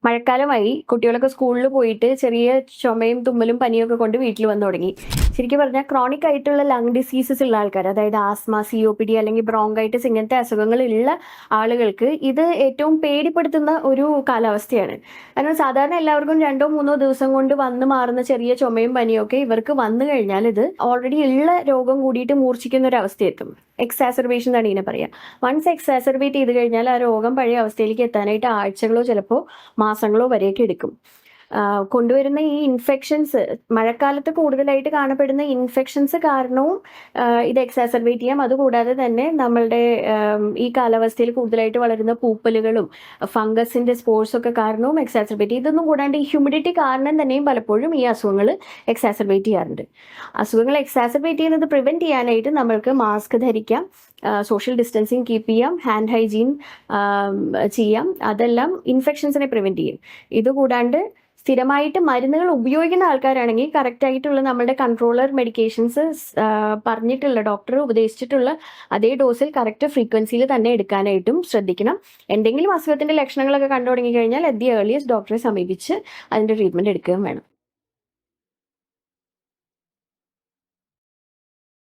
മഴക്കാലമായി കുട്ടികളൊക്കെ സ്കൂളിൽ പോയിട്ട് ചെറിയ ചുമയും തുമ്മലും പനിയൊക്കെ കൊണ്ട് വീട്ടിൽ വന്നു തുടങ്ങി. ശരിക്കും പറഞ്ഞാൽ ക്രോണിക് ആയിട്ടുള്ള ലങ് ഡിസീസസ് ഉള്ള ആൾക്കാർ, അതായത് ആസ്മ, COPD അല്ലെങ്കിൽ ബ്രോങ്കൈറ്റിസ് ഇങ്ങനത്തെ അസുഖങ്ങളുള്ള ആളുകൾക്ക് ഇത് ഏറ്റവും പേടിപ്പെടുത്തുന്ന ഒരു കാലാവസ്ഥയാണ്. കാരണം സാധാരണ എല്ലാവർക്കും 2-3 ദിവസം കൊണ്ട് വന്ന് മാറുന്ന ചെറിയ ചുമയും പനിയും ഒക്കെ ഇവർക്ക് വന്നു കഴിഞ്ഞാൽ ഇത് ഓൾറെഡി ഉള്ള രോഗം കൂടിയിട്ട് മൂർച്ഛിക്കുന്ന ഒരു അവസ്ഥയെത്തും. എക്സാസർബേഷൻ എന്നാണ് ഇതിനെ പറയുക. വൺസ് എക്സാസർബേറ്റ് ചെയ്ത് കഴിഞ്ഞാൽ ആ രോഗം പഴയ അവസ്ഥയിലേക്ക് എത്താനായിട്ട് ആഴ്ചകളോ ചിലപ്പോൾ മാസങ്ങളോ വരെയൊക്കെ എടുക്കും. കൊണ്ടുവരുന്ന ഈ ഇൻഫെക്ഷൻസ്, മഴക്കാലത്ത് കൂടുതലായിട്ട് കാണപ്പെടുന്ന ഇൻഫെക്ഷൻസ് കാരണവും ഇത് എക്സാസർബേറ്റ് ചെയ്യാം. അതുകൂടാതെ തന്നെ നമ്മളുടെ ഈ കാലാവസ്ഥയിൽ കൂടുതലായിട്ട് വളരുന്ന പൂപ്പലുകളും ഫംഗസിന്റെ സ്പോർട്സ് ഒക്കെ കാരണവും എക്സാസർബേറ്റ് ചെയ്യും. ഇതൊന്നും കൂടാണ്ട് ഈ ഹ്യൂമിഡിറ്റി കാരണം തന്നെയും പലപ്പോഴും ഈ അസുഖങ്ങൾ എക്സാസർബേറ്റ് ചെയ്യാറുണ്ട്. അസുഖങ്ങൾ എക്സാസർബേറ്റ് ചെയ്യുന്നത് പ്രിവെന്റ് ചെയ്യാനായിട്ട് നമ്മൾക്ക് മാസ്ക് ധരിക്കാം, സോഷ്യൽ ഡിസ്റ്റൻസിങ് കീപ്പ് ചെയ്യാം, ഹാൻഡ് ഹൈജീൻ ചെയ്യാം. അതെല്ലാം ഇൻഫെക്ഷൻസിനെ പ്രിവെന്റ് ചെയ്യും. ഇതുകൂടാണ്ട് സ്ഥിരമായിട്ട് മരുന്നുകൾ ഉപയോഗിക്കുന്ന ആൾക്കാരാണെങ്കിൽ കറക്റ്റ് ആയിട്ടുള്ള നമ്മുടെ കൺട്രോളർ മെഡിക്കേഷൻസ് പറഞ്ഞിട്ടുള്ള, ഡോക്ടർ ഉപദേശിച്ചിട്ടുള്ള അതേ ഡോസിൽ കറക്റ്റ് ഫ്രീക്വൻസിയിൽ തന്നെ എടുക്കാനായിട്ടും ശ്രദ്ധിക്കണം. എന്തെങ്കിലും അസുഖത്തിന്റെ ലക്ഷണങ്ങളൊക്കെ കണ്ടു തുടങ്ങി കഴിഞ്ഞാൽ അറ്റ് ദി ഏർലിയസ്റ്റ് ഡോക്ടറെ സമീപിച്ച് അതിന്റെ ട്രീറ്റ്മെന്റ് എടുക്കുകയും വേണം.